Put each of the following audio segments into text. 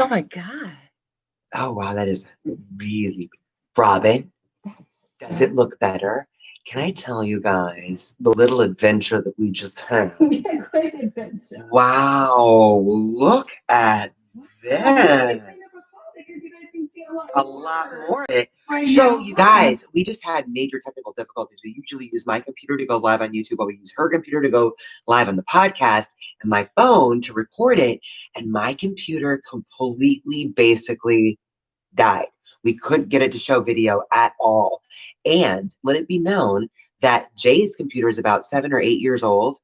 Oh my God. Oh, wow. That is really, Robin, does it look better? Can I tell you guys the little adventure that we just had? Yeah, great adventure. Wow. Look at this. Because you guys can see A lot more. Right So, now. you guys, we just had major technical difficulties. We usually use my computer to go live on YouTube, but we use her computer to go live on the podcast and my phone to record it. And my computer completely basically died. We couldn't get it to show video at all. And let it be known that Jay's computer is about 7 or 8 years old.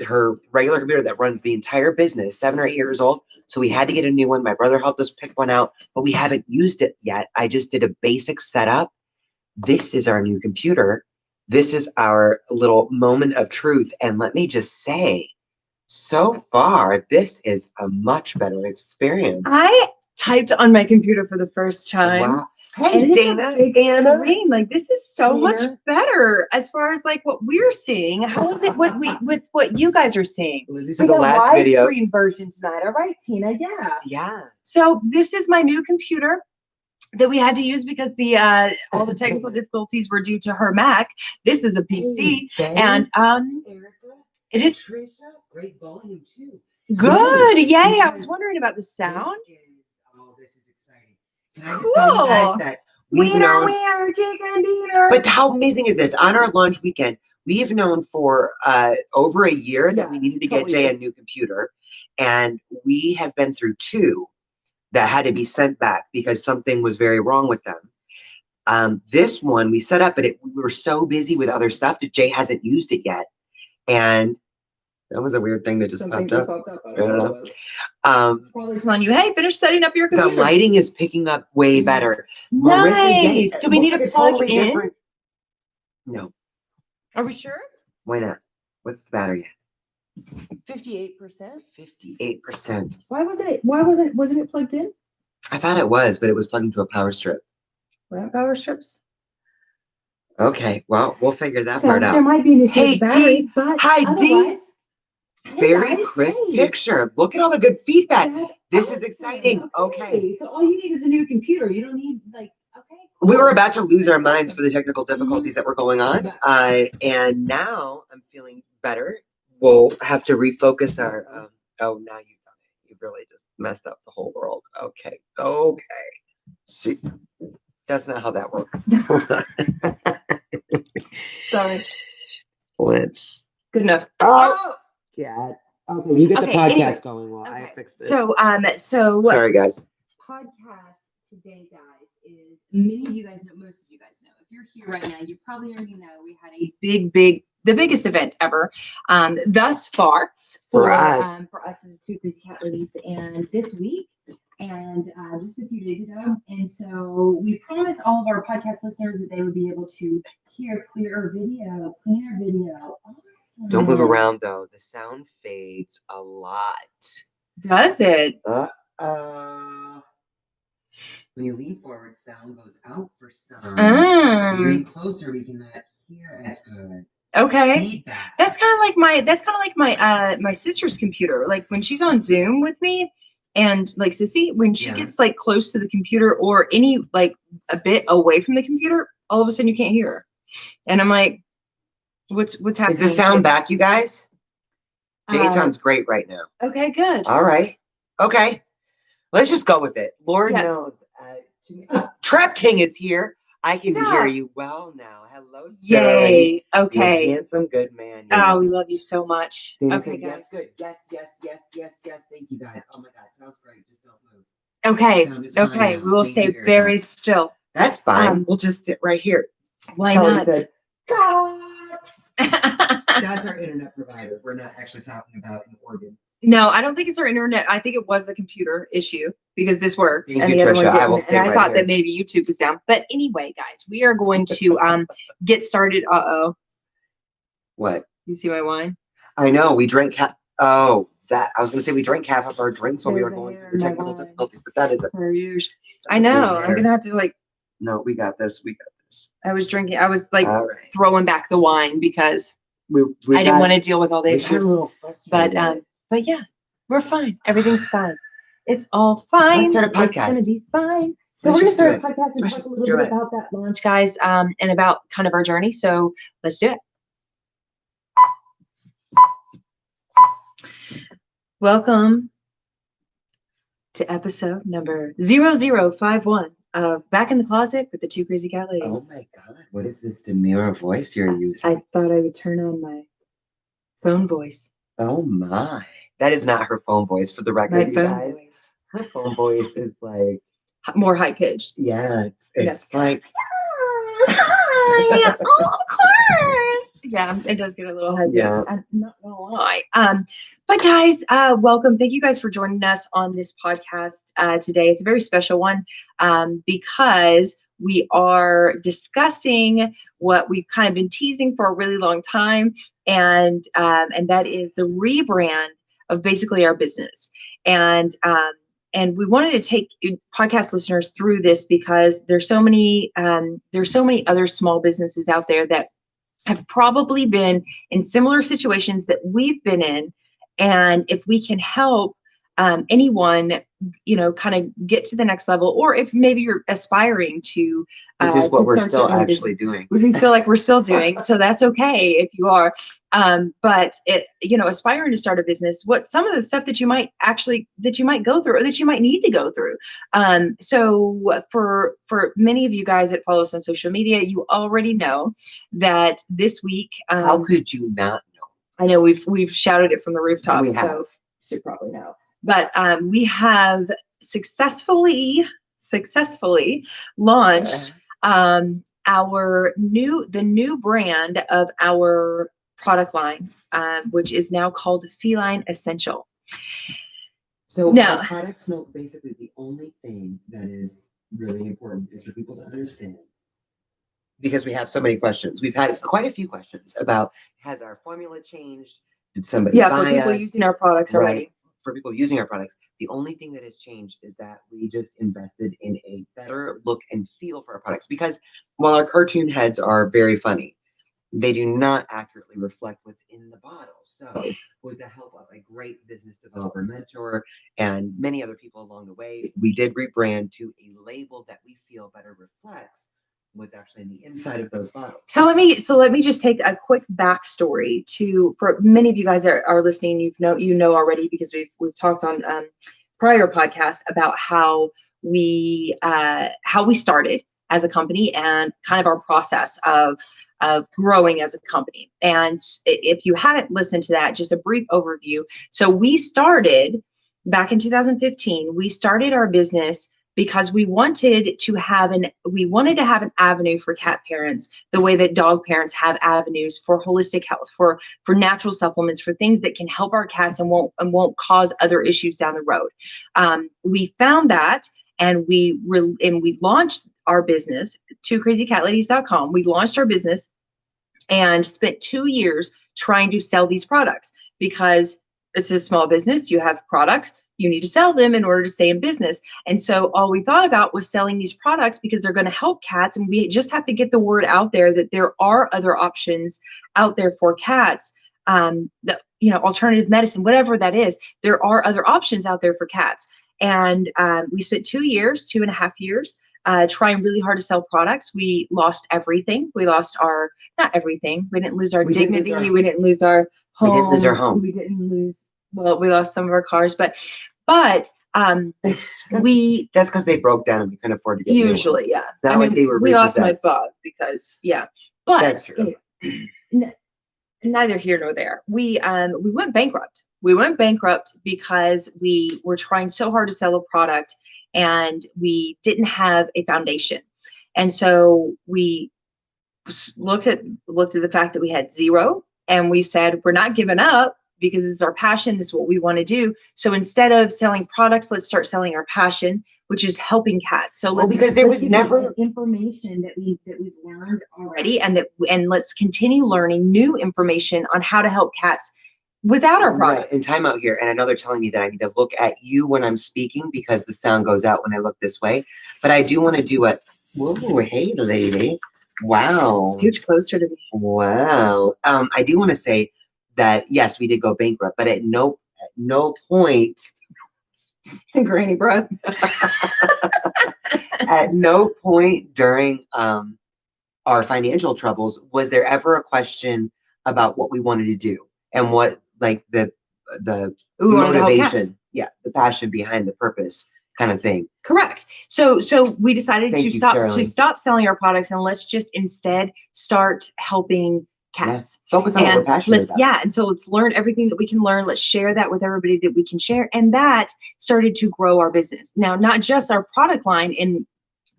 Her regular computer that runs the entire business, 7 or 8 years old. So we had to get a new one. My brother helped us pick one out, but we haven't used it yet. I just did a basic setup. This is our new computer. This is our little moment of truth. And let me just say, so far, this is a much better experience. I typed on my computer for the first time. Wow. Hey, and Dana, it's a big Anna. screen. Like, this is so Dana. much better as far as like what we're seeing. How is it with what you guys are seeing? This We is the got last live video. screen version tonight. All right, Tina. Yeah. Yeah. So this is my new computer that we had to use because the all the technical difficulties were due to her Mac. This is a PC, and Erica, it is Trisha, great volume too. good. Yay! I was Because wondering about the sound. This is exciting. Can I just tell you guys that we've known, chicken dinner. but how amazing is this? On our launch weekend, we've known for over a year that we needed to get Jay a new computer, and we have been through 2 that had to be sent back because something was very wrong with them. This one we set up, but we were so busy with other stuff that Jay hasn't used it yet, and that was a weird thing that just popped up. I don't know. Probably telling you, hey, finish setting up your computer. The lighting is picking up way better. Nice. Do we need to plug in? No. Are we sure? Why not? What's the battery at? 58%. 58%. Why wasn't it plugged in? I thought it was, but it was plugged into a power strip. What power strips? Okay, well, we'll figure that So part out. there might be an issue with the battery, T, but hi, otherwise, very guys, crisp hey. picture. Look at all the good feedback. That's This is awesome. exciting. Okay. So all you need is a new computer. You don't need okay. We were about to lose our minds for the technical difficulties that were going on. And now I'm feeling better. We'll have to refocus our now you've done it. You've really just messed up the whole world. Okay. See, that's not how that works. Sorry. Let's Good enough. God. Okay, you get the podcast anyway. going while I fix this. So Sorry guys. Podcast today, guys, is many of you guys know, most of you guys know. If you're here right now, you probably already know we had a the biggest event ever thus far For us. For us as a 2 Crazy Cat Ladies, and this week and just a few days ago. And so we promised all of our podcast listeners that they would be able to hear cleaner video. Awesome. Don't move around though. The sound fades a lot. does it? When you lean forward, sound goes out for some. When you lean closer, we cannot hear as good. Okay. Feedback. That's kind of like my sister's computer. Like when she's on Zoom with me, and like Sissy, when she gets like close to the computer or any like a bit away from the computer, all of a sudden you can't hear her. And I'm like, what's happening? Is the sound back, you guys? Jay sounds great right now. Okay, good. All right. Okay. Let's just go with it. Lord knows. Trap King is here. I can hear you well now. Hello, Sterling. Yay. Okay. You handsome, good man. Oh, we love you so much. Dana okay, said, guys. Yes, good. Yes. Thank you, guys. Oh my God, sounds great. Just don't move. Okay. Sound is fine Okay. now. We will Thank stay you, very still. That's fine. We'll just sit right here. Why Kelly not? said, Cox. That's our internet provider. We're not actually talking about an organ. No, I don't think it's our internet. I think it was the computer issue because this worked. Thank and you, the other one Trisha. didn't. I will stay and I right thought here. that maybe YouTube was down. But anyway, guys, we are going to get started. What? You see my wine? I know. We drank I was going to say we drank half of our drinks when we were going through the technical difficulties, but that isn't. I know. I'm going to have to like. No, we got this. I was drinking. I was like throwing back the wine because I didn't want to deal with all the issues. But yeah, we're fine. Everything's fine. It's all fine. Let's start a podcast. It's gonna be fine. So Let's we're gonna just do start it. a podcast and Let's talk a just little do bit it. about that launch, guys, and about kind of our journey. So let's do it. Welcome to episode number 0051 of Back in the Closet with the Two Crazy Cat Oh Ladies. my God. What is this demure voice you're using? I thought I would turn on my phone voice. Oh my. That is not her phone voice, for the record, My you phone guys. voice. Her phone voice is like, More high pitched. yeah, it's Yes. like, Hi. Oh, of course. Yeah, it does get a little high pitched. Yeah. I'm not gonna lie. But guys, welcome. Thank you guys for joining us on this podcast today. It's a very special one because we are discussing what we've kind of been teasing for a really long time, and that is the rebrand of basically our business. And we wanted to take podcast listeners through this because there's so many other small businesses out there that have probably been in similar situations that we've been in. And if we can help anyone, kind of get to the next level, or if maybe you're aspiring to, which is what we're start still your own actually business, doing. which we feel like we're still doing. So that's okay if you are. But aspiring to start a business, what some of the stuff that you might go through or that you might need to go through. So for many of you guys that follow us on social media, you already know that this week. How could you not know? I know we've shouted it from the rooftop. We have. So you probably know. But we have successfully launched the new brand of our product line, which is now called Feline Essential. So now, our products, basically the only thing that is really important is for people to understand, because we have so many questions. We've had quite a few questions about, has our formula changed? Did somebody buy for people us? using our products already. Right. For people using our products, the only thing that has changed is that we just invested in a better look and feel for our products. Because while our cartoon heads are very funny, they do not accurately reflect what's in the bottle. So with the help of a great business developer mentor and many other people along the way, we did rebrand to a label that we feel better reflects what's actually in the inside of those bottles. So let me just take a quick backstory for many of you guys that are listening. You know already, because we've talked on prior podcasts about how we started as a company and kind of our process of growing as a company. And if you haven't listened to that, just a brief overview. So we started back in 2015. We started our business because we wanted to have an avenue for cat parents, the way that dog parents have avenues for holistic health, for natural supplements, for things that can help our cats and won't cause other issues down the road. We found that, and we launched our business, twocrazycatladies.com. We launched our business and spent 2 years trying to sell these products, because it's a small business. You have products, you need to sell them in order to stay in business. And so all we thought about was selling these products because they're going to help cats. And we just have to get the word out there that there are other options out there for cats. Alternative medicine, whatever that is, there are other options out there for cats. And we spent 2.5 years, trying really hard to sell products. We lost everything. We lost not everything. We didn't lose our dignity. We didn't lose our home. We didn't lose our home. We didn't lose, we lost some of our cars, but we. That's because they broke down and we couldn't afford to get usually, new ones. yeah. It's not like they were we lost my repossessed. bug because, yeah. But that's true. Anyway, neither here nor there. We went bankrupt. We went bankrupt because we were trying so hard to sell a product and we didn't have a foundation. And so we looked at the fact that we had zero, and we said, we're not giving up because it's our passion. This is what we want to do. So instead of selling products, let's start selling our passion, which is helping cats. So because there was never information that we've learned already, and let's continue learning new information on how to help cats without our products. Right. And time out here. And I know they're telling me that I need to look at you when I'm speaking because the sound goes out when I look this way. But I do want to do a, whoa, hey, lady. Wow. Scooch closer to me. Wow. I do want to say that, yes, we did go bankrupt, but at no point Granny breath. At no point during our financial troubles was there ever a question about what we wanted to do and what like the We wanted to help cats. motivation, the passion behind the purpose kind of thing. Correct. So we decided Thank to you, stop selling our products and let's just instead start helping cats. Focus on what we're passionate about. And so let's learn everything that we can learn. Let's share that with everybody that we can share. And that started to grow our business. Now, not just our product line,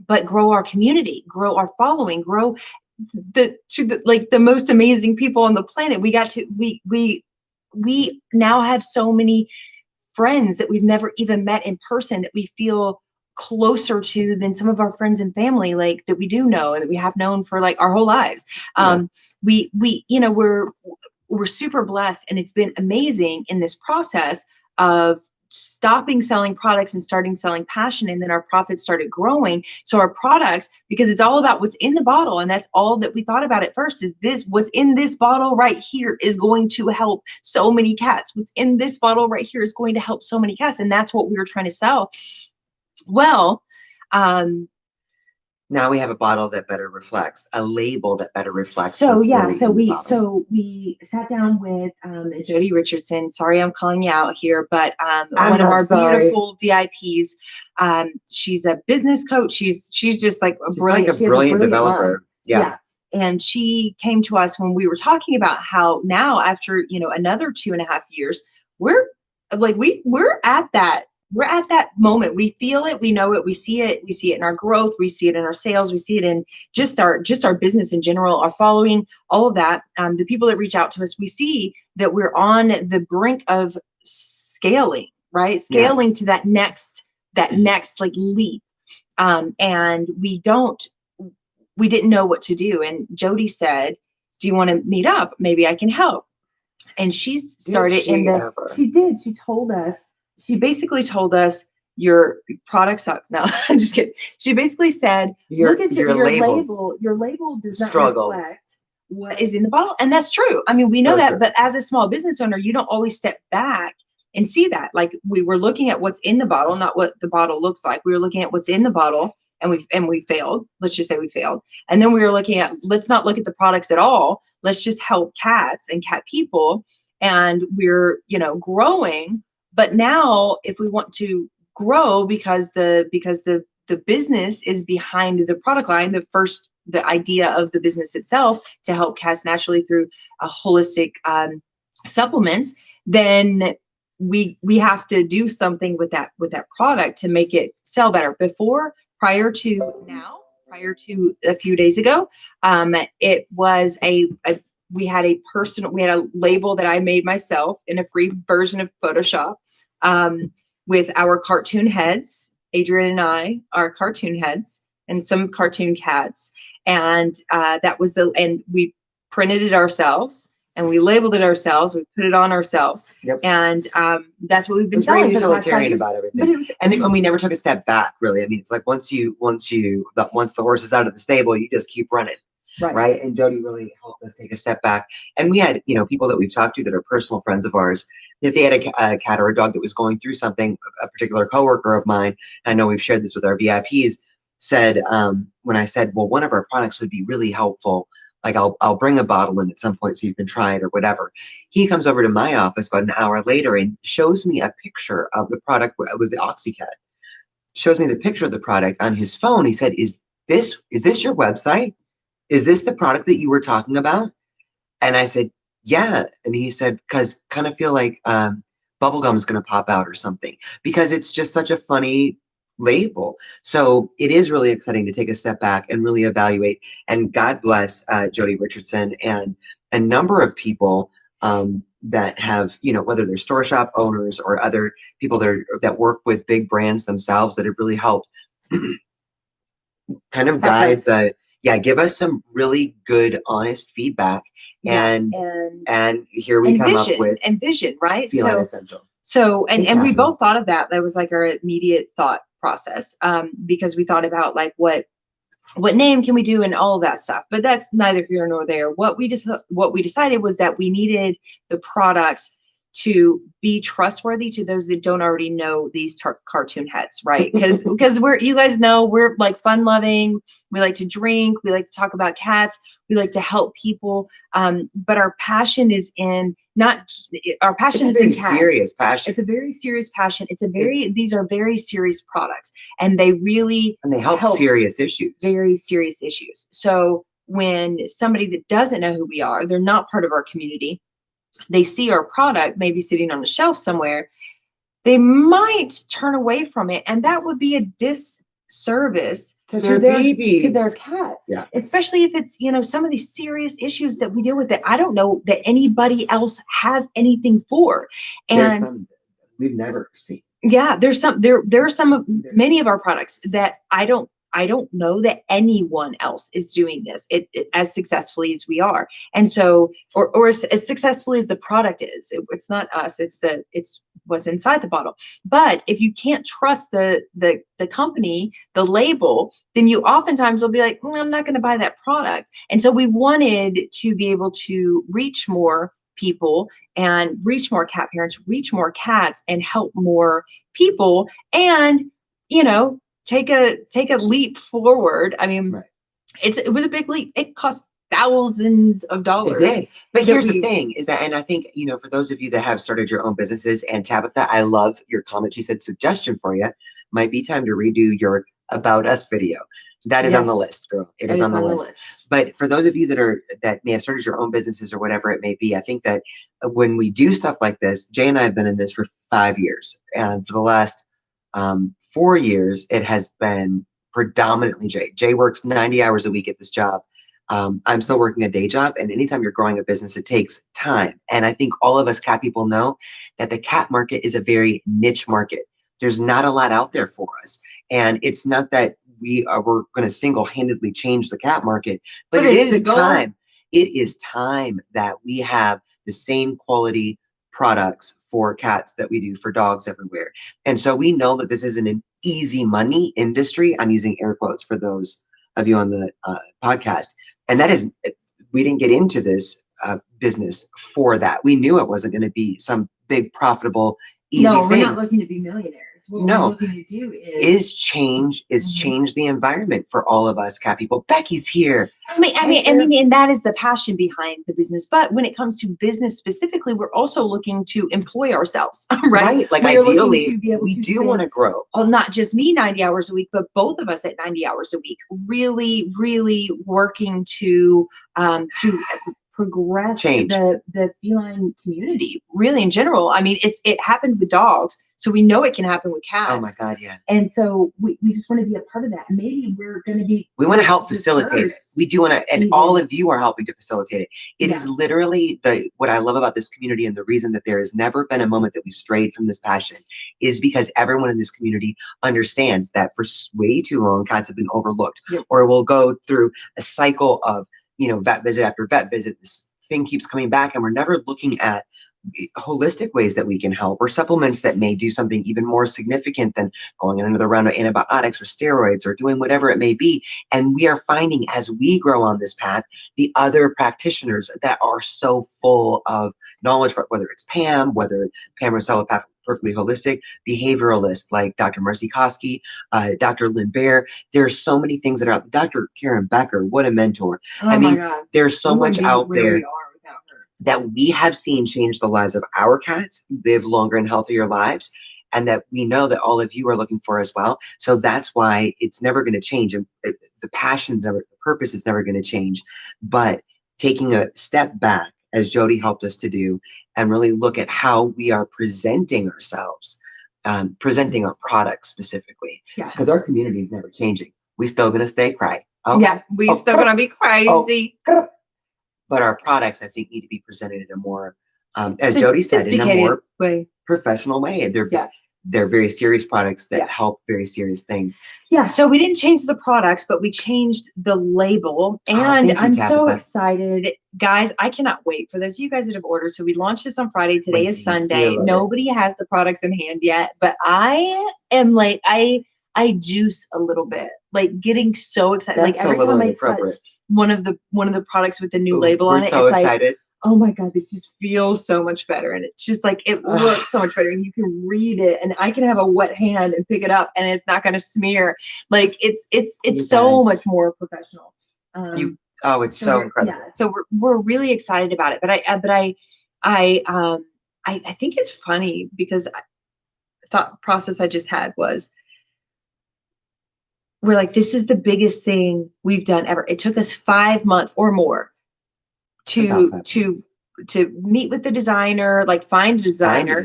but grow our community, grow our following, grow the most amazing people on the planet. We now have so many friends that we've never even met in person that we feel closer to than some of our friends and family, like that we do know and that we have known for like our whole lives. We're super blessed, and it's been amazing in this process of stopping selling products and starting selling passion. And then our profits started growing. So our products, because it's all about what's in the bottle. And that's all that we thought about at first is what's in this bottle right here is going to help so many cats. What's in this bottle right here is going to help so many cats. And that's what we were trying to sell. Well, now we have a bottle that better reflects, a label that better reflects. So we sat down with Jody Richardson. Sorry, I'm calling you out here, but one of our beautiful VIPs. She's a business coach. She's just like a brilliant developer. Yeah. And she came to us when we were talking about how now after another 2.5 years, we're at that moment. We feel it, we know it, we see it in our growth, we see it in our sales, we see it in just our business in general, our following, all of that. The people that reach out to us, we see that we're on the brink of scaling, right? Scaling to that next like leap. And we didn't know what to do. And Jody said, do you want to meet up? Maybe I can help. And she started she told us, she basically told us your product sucks. No, I'm just kidding. She basically said, look at your label. Your label does not reflect what is in the bottle. And that's true. I mean, we know that, but as a small business owner, you don't always step back and see that. Like we were looking at what's in the bottle, not what the bottle looks like. We were looking at what's in the bottle and we failed. Let's just say we failed. And then we were looking at, let's not look at the products at all. Let's just help cats and cat people. And we're, growing. But now if we want to grow because the business is behind the product line, the idea of the business itself to help cats naturally through a holistic supplements, then we have to do something with that product to make it sell better. Prior to a few days ago, it was we had a label that I made myself in a free version of Photoshop, with our cartoon heads. Adrienne and I are cartoon heads and some cartoon cats. And and we printed it ourselves and we labeled it ourselves. We put it on ourselves. Yep. And that's what we've been very utilitarian about everything. And we never took a step back, really. I mean, it's like once the horse is out of the stable, you just keep running. Right. And Jody really helped us take a step back. And we had, people that we've talked to that are personal friends of ours. If they had a cat or a dog that was going through something, a particular coworker of mine, I know we've shared this with our VIPs, said, when I said, well, one of our products would be really helpful. Like I'll bring a bottle in at some point so you can try it or whatever. He comes over to my office about an hour later and shows me a picture of the product. It was the OxyCat. Shows me the picture of the product on his phone. He said, is this your website? Is this the product that you were talking about? And I said, yeah. And he said, because kind of feel like bubblegum is going to pop out or something, because it's just such a funny label. So it is really exciting to take a step back and really evaluate. And God bless Jody Richardson and a number of people that have, whether they're store shop owners or other people that work with big brands themselves that have really helped kind of guide give us some really good, honest feedback. And here we come up with vision, right? Feeling essential. So, and we both thought of that. That was like our immediate thought process, because we thought about like what name can we do and all of that stuff. But that's neither here nor there. What we decided was that we needed the products to be trustworthy to those that don't already know these cartoon heads, right? Because you guys know we're like fun loving. We like to drink. We like to talk about cats. We like to help people. But our passion is in cats. Serious passion. It's a very serious passion. These are very serious products, and they help serious issues. Very serious issues. So when somebody that doesn't know who we are, they're not part of our community, they see our product maybe sitting on a shelf somewhere, they might turn away from it. And that would be a disservice to their babies, to their cats. Yeah. Especially if it's, some of these serious issues that we deal with that I don't know that anybody else has anything for. And there's some we've never seen. Yeah, there are many of our products that I don't know that anyone else is doing this as successfully as we are. And so, or as successfully as the product is, it's not us, it's what's inside the bottle. But if you can't trust the company, the label, then you oftentimes will be like, I'm not going to buy that product. And so we wanted to be able to reach more people and reach more cat parents, reach more cats, and help more people, and take a leap forward. I mean, right. It was a big leap. It cost thousands of dollars. It did. But here's the thing is that, and I think, for those of you that have started your own businesses, and Tabitha, I love your comment. She said, suggestion for you might be time to redo your About Us video. That is on the list, girl. It is on the list. But for those of you that may have started your own businesses or whatever it may be, I think that when we do stuff like this, Jay and I have been in this for 5 years. And for the last 4 years, it has been predominantly Jay. Jay works 90 hours a week at this job. I'm still working a day job. And anytime you're growing a business, it takes time. And I think all of us cat people know that the cat market is a very niche market. There's not a lot out there for us. And it's not that we're going to single-handedly change the cat market, but it is time. It is time that we have the same quality products for cats that we do for dogs everywhere. And so we know that this isn't an easy money industry. I'm using air quotes for those of you on the podcast. And that is, we didn't get into this business for that. We knew it wasn't going to be some big profitable easy thing. No, we're not looking to be millionaires. What we're looking to do is change the environment for all of us cat people. Becky's here. I mean, and that is the passion behind the business. But when it comes to business specifically, we're also looking to employ ourselves, right? Like ideally, we do want to grow. Well, not just me 90 hours a week, but both of us at 90 hours a week, really, really working to progress the feline community, really in general. I mean, it happened with dogs, so we know it can happen with cats. Oh my God, yeah. And so we just want to be a part of that. Maybe we're going to be. We want to help facilitate it. We do want to, and all of you are helping to facilitate it. It is literally what I love about this community, and the reason that there has never been a moment that we've strayed from this passion is because everyone in this community understands that for way too long, cats have been overlooked, or will go through a cycle of vet visit after vet visit. This thing keeps coming back, and we're never looking at holistic ways that we can help, or supplements that may do something even more significant than going in another round of antibiotics or steroids or doing whatever it may be. And we are finding, as we grow on this path, the other practitioners that are so full of knowledge, whether it's Pam Rosello, Perfectly Holistic, behavioralists like Dr. Marcy Koski, Dr. Lynn Bear. There are so many things that are out. Dr. Karen Becker, what a mentor. Oh my God. There's so much out there that we have seen change the lives of our cats, live longer and healthier lives, and that we know that all of you are looking for as well. So that's why it's never going to change. And the purpose is never going to change. But taking a step back, as Jody helped us to do, and really look at how we are presenting ourselves, presenting our products specifically. Because our community is never changing. We still going to stay cry. We still going to be crazy. But our products, I think, need to be presented in a more, as Jody said, in a more professional way. They're very serious products that help very serious things. Yeah, so we didn't change the products, but we changed the label. And I'm so excited. Guys, I cannot wait for those of you guys that have ordered. So we launched this on Friday. Today is Sunday. Nobody has the products in hand yet, but I am like, I juice a little bit, like getting so excited. That's like every time I touch one of the products with the new label on it, so excited. oh my God, this just feels so much better. And it's just like, it looks so much better, and you can read it, and I can have a wet hand and pick it up and it's not going to smear. Like it's so much more professional. It's so incredible. Yeah. So we're really excited about it. But I think it's funny because the thought process I just had was, we're like, this is the biggest thing we've done ever. It took us 5 months or more to meet with the designer, like find a designer,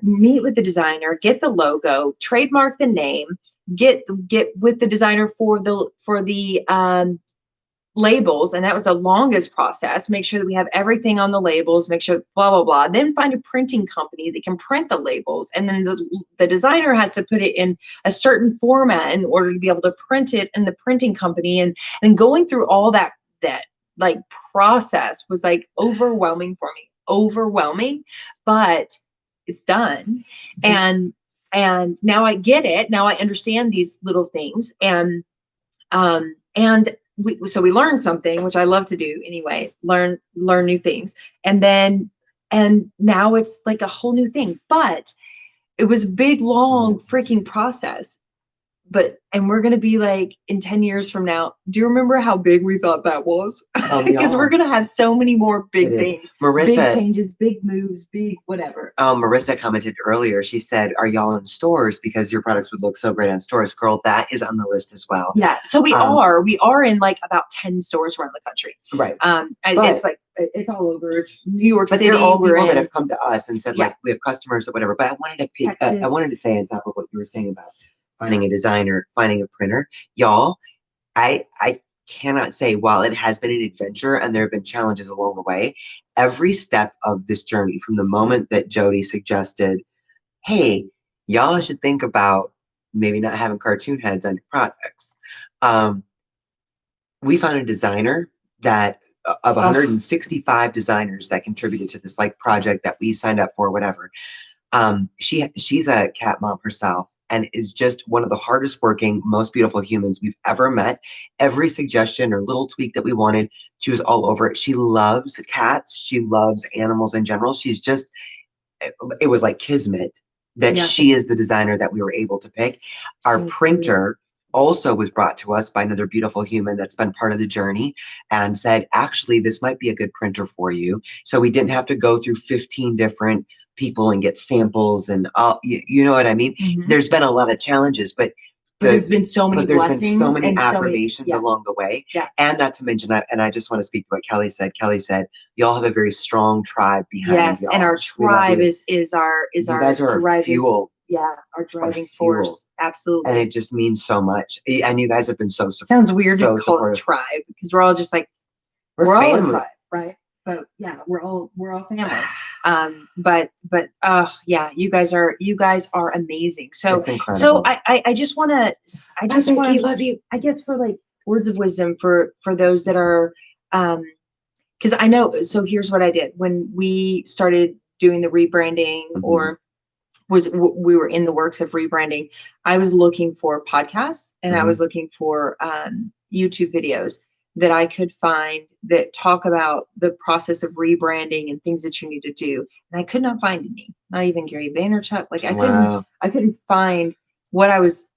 meet with the designer, get the logo, trademark the name, get with the designer for the labels. And that was the longest process. Make sure that we have everything on the labels, make sure blah, blah, blah. Then find a printing company that can print the labels. And then the designer has to put it in a certain format in order to be able to print it in the printing company. And going through all that like process was like overwhelming for me, but it's done. And now I get it. Now I understand these little things. And we learned something, which I love to do anyway, learn new things. And now it's like a whole new thing, but it was a big, long freaking process. And we're going to be like, in 10 years from now, do you remember how big we thought that was? Because we're going to have so many more big things, big changes, big moves, big whatever. Marissa commented earlier. She said, are y'all in stores? Because your products would look so great on stores. Girl, that is on the list as well. Yeah. So we are in like about 10 stores around the country. Right. It's like, it's all over New York City. But they're all people that have come to us and said, like, we have customers or whatever. But I wanted to say on top of what you were saying about finding a designer, finding a printer, y'all, I cannot say, while it has been an adventure and there have been challenges along the way, every step of this journey, from the moment that Jody suggested, hey, y'all should think about maybe not having cartoon heads on your products. We found a designer that of 165 designers that contributed to this like project that we signed up for, whatever. She's a cat mom herself, and is just one of the hardest working, most beautiful humans we've ever met. Every suggestion or little tweak that we wanted, she was all over it. She loves cats. She loves animals in general. She's just, it was like kismet that she is the designer that we were able to pick. Our printer also was brought to us by another beautiful human that's been part of the journey and said, actually, this might be a good printer for you. So we didn't have to go through 15 different people and get samples and all, you know what I mean? Mm-hmm. There's been a lot of challenges, but there's been so many blessings, so many affirmations along the way. Yeah. And not to mention, I just want to speak to what Kelly said. Kelly said, y'all have a very strong tribe behind you. Yes, and our tribe is our you guys are driving, our fuel. Yeah, our driving force. Absolutely. And it just means so much. And you guys have been so supportive. Sounds weird to call it tribe, because we're all just like, we're all a tribe, right? But yeah, we're all family. But you guys are amazing. So I just want to love you. I guess for like words of wisdom for those that are, because I know. So here's what I did when we started doing the rebranding, or we were in the works of rebranding. I was looking for podcasts, and I was looking for YouTube videos that I could find that talk about the process of rebranding and things that you need to do. And I could not find any, not even Gary Vaynerchuk. Like I couldn't find what I was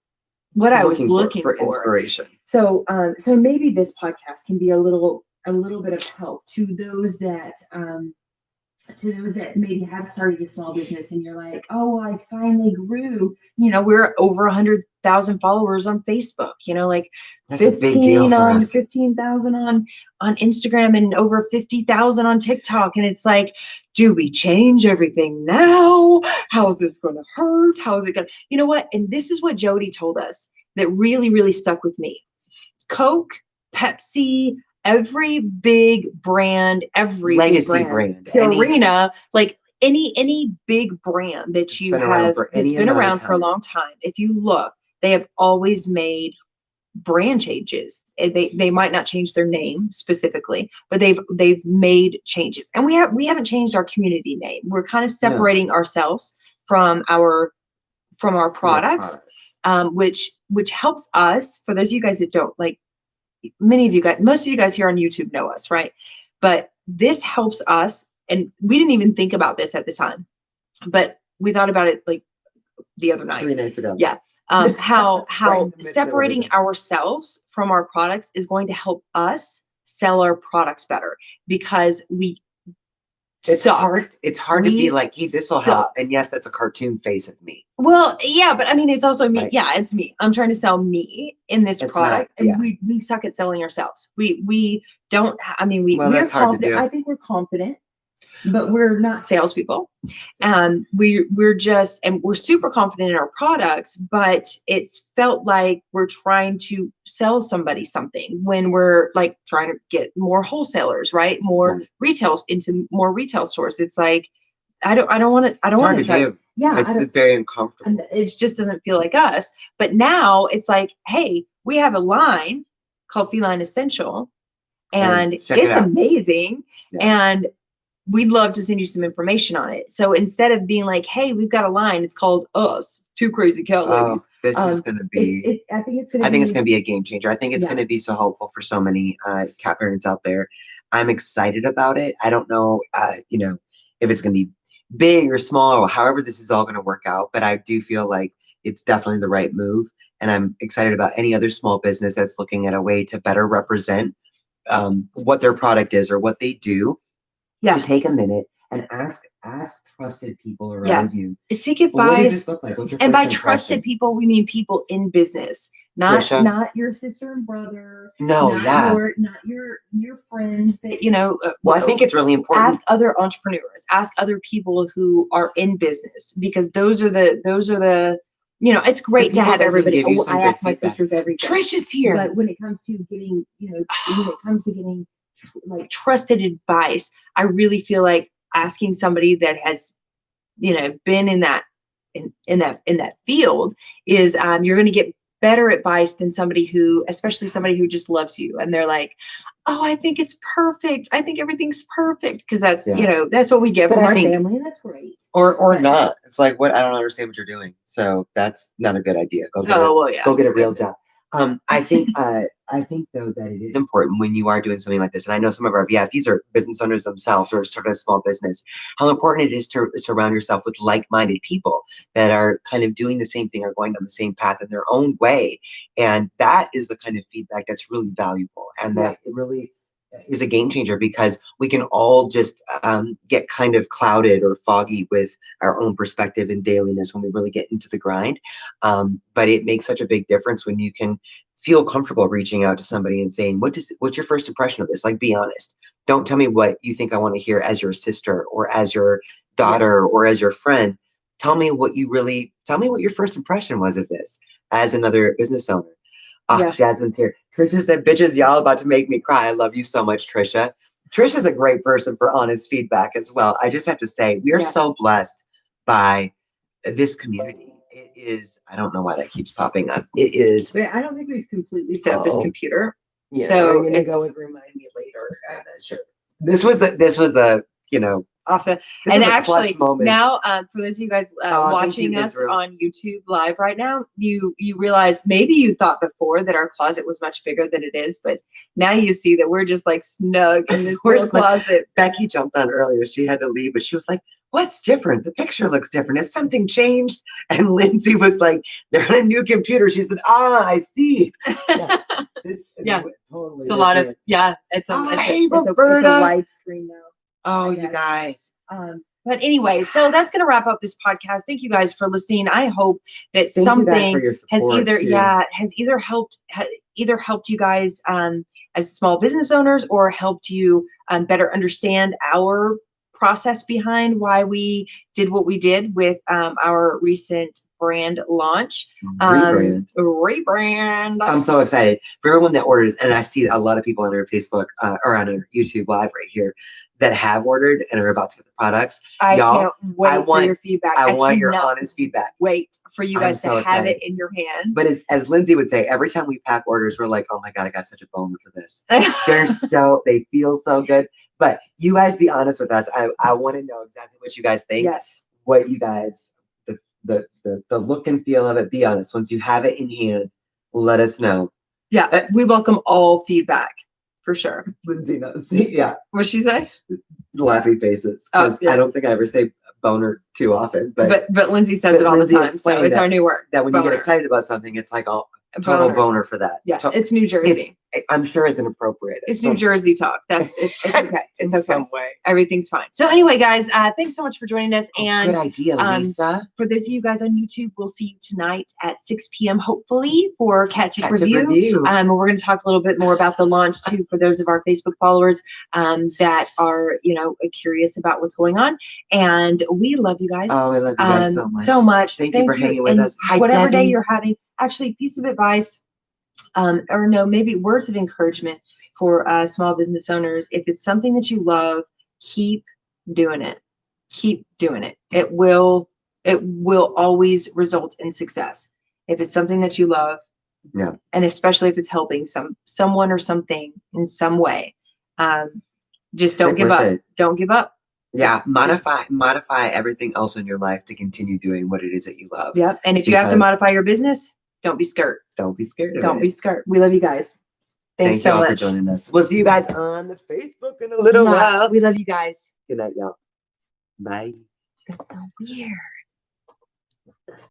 looking for inspiration. So maybe this podcast can be a little bit of help to those that maybe have started a small business and you're like, oh, I finally grew. You know, we're over 100,000 followers on Facebook, you know, like that's 15,000 on Instagram and over 50,000 on TikTok. And it's like, do we change everything now? How is this going to hurt? How is it going to, you know what? And this is what Jody told us that really, really stuck with me. Coke, Pepsi, every big brand, every legacy brand, Purina, like any big brand that you have that's been around for a long time. If you look, they have always made brand changes. They might not change their name specifically, but they've made changes. And we haven't changed our community name. We're kind of separating ourselves from our products, which helps us. For those of you guys that don't, like, most of you guys here on YouTube know us, right? But this helps us and we didn't even think about this at the time, but we thought about it like the other night. 3 nights ago. Yeah. How Right in the midst of separating everything. ourselves from our products is going to help us sell our products better, because we It's suck. hard. It's hard to be We like, hey, this will help. suck. And yes, that's a cartoon face of me. Well, yeah, but I mean, it's also me. Right. Yeah, it's me. I'm trying to sell me in this It's product, not- yeah. and we suck at selling ourselves. We don't. I mean, Well, we're that's hard to confident. do. I think we're confident, but we're not salespeople. We're just, and we're super confident in our products, but it's felt like we're trying to sell somebody something when we're like trying to get more wholesalers, right? More Right. retails into more retail stores. It's like I don't want to. I don't It's want hard to to do. Yeah, I It's don't, very uncomfortable. and it just doesn't feel like us. But now it's like, hey, we have a line called Feline Essential, and it's check it out. amazing. Yeah. And we'd love to send you some information on it. So instead of being like, hey, we've got a line, it's called Us, Two Crazy Cat Ladies. This is going to be. I think it's going to be a game changer. I think it's going to be so helpful for so many cat parents out there. I'm excited about it. I don't know, if it's going to be big or small or however this is all going to work out, but I do feel like it's definitely the right move. And I'm excited about any other small business that's looking at a way to better represent what their product is or what they do. Yeah. To take a minute and ask trusted people around you. Seek What does advice. this look like? What's your And by first trusted impression? people, we mean people in business, not Trisha? your sister and brother. No, not your friends that Well, I think it's really important. Ask other entrepreneurs. Ask other people who are in business, because those are the it's great to have everybody. I ask my sisters everything. Trisha's here. But when it comes to getting, like trusted advice, I really feel like asking somebody that has, been in that field is you're going to get better advice than especially somebody who just loves you and they're like, oh, I think it's perfect. I think everything's perfect, because that's that's what we get from our family, and that's great. Or not. It's like, what? I don't understand what you're doing. So that's not a good idea. Go get a real job. I think though that it is important when you are doing something like this, and I know some of our VIPs are business owners themselves or sort of a small business, how important it is to surround yourself with like-minded people that are kind of doing the same thing or going down the same path in their own way. And that is the kind of feedback that's really valuable, and that it really is a game changer, because we can all just get kind of clouded or foggy with our own perspective and dailiness when we really get into the grind. But it makes such a big difference when you can feel comfortable reaching out to somebody and saying, what's your first impression of this? Like, be honest. Don't tell me what you think I want to hear as your sister or as your daughter or as your friend. Tell me what your first impression was of this as another business owner. Jasmine's here. Trisha said, bitches, y'all about to make me cry. I love you so much, Trisha. Trisha's a great person for honest feedback as well. I just have to say, we are so blessed by this community. It is, I don't know why that keeps popping up. It is. But I don't think we've completely set up this computer. Yeah, so you're gonna go and remind me later. I'm not sure. This was a awesome. And actually now, for those of you guys watching us on YouTube live right now, you realize, maybe you thought before that our closet was much bigger than it is, but now you see that we're just like snug in this little closet. Becky jumped on earlier. She had to leave, but she was like, what's different? The picture looks different. Has something changed? And Lindsay was like, they're on a new computer. She said, I see. Totally. It's a lot of, it's a widescreen now. Oh, you guys. But anyway, so that's going to wrap up this podcast. Thank you guys for listening. I hope that something has either helped you guys as small business owners, or helped you better understand our process behind why we did what we did with our recent brand launch. Rebrand. I'm so excited for everyone that orders, and I see a lot of people on our Facebook or on our YouTube live right here that have ordered and are about to get the products. I can't wait for your feedback. I want your honest feedback. Wait for you guys to have it in your hands. But it's, as Lindsay would say, every time we pack orders, we're like, oh my God, I got such a boner for this. They feel so good. But you guys be honest with us. I want to know exactly what you guys think. Yes. What you guys, the look and feel of it. Be honest. Once you have it in hand, let us know. Yeah, we welcome all feedback for sure. Lindsay knows. Yeah. What'd she say? laughing faces. Because I don't think I ever say boner too often. But Lindsay says it all Lindsay the time. So it's our new word. That when boner. you get excited about something, it's like a total boner for that. Yeah, it's New Jersey. I'm sure it's inappropriate. It's New Jersey talk. It's okay. It's okay. Some way. Everything's fine. So anyway, guys, thanks so much for joining us. And good idea, Lisa. For those of you guys on YouTube, we'll see you tonight at 6 p.m. hopefully for Catch It Review. We're going to talk a little bit more about the launch too for those of our Facebook followers that are curious about what's going on. And we love you guys. Oh, we love you guys so much. So much. Thank you for hanging with us. Hi, whatever Debbie. day you're having, actually, piece of advice. Or no, maybe words of encouragement for small business owners. If it's something that you love, keep doing it. Keep doing it. It will always result in success. If it's something that you love, and especially if it's helping someone or something in some way, just don't give up. Don't give up. Yeah, modify everything else in your life to continue doing what it is that you love. Yep. And if you have to modify your business, don't be scared. Don't be scared of it. Don't be scared. We love you guys. Thanks so much for joining us. We'll see you guys on the Facebook in a little while. We love you guys. Good night, y'all. Bye. That's so weird.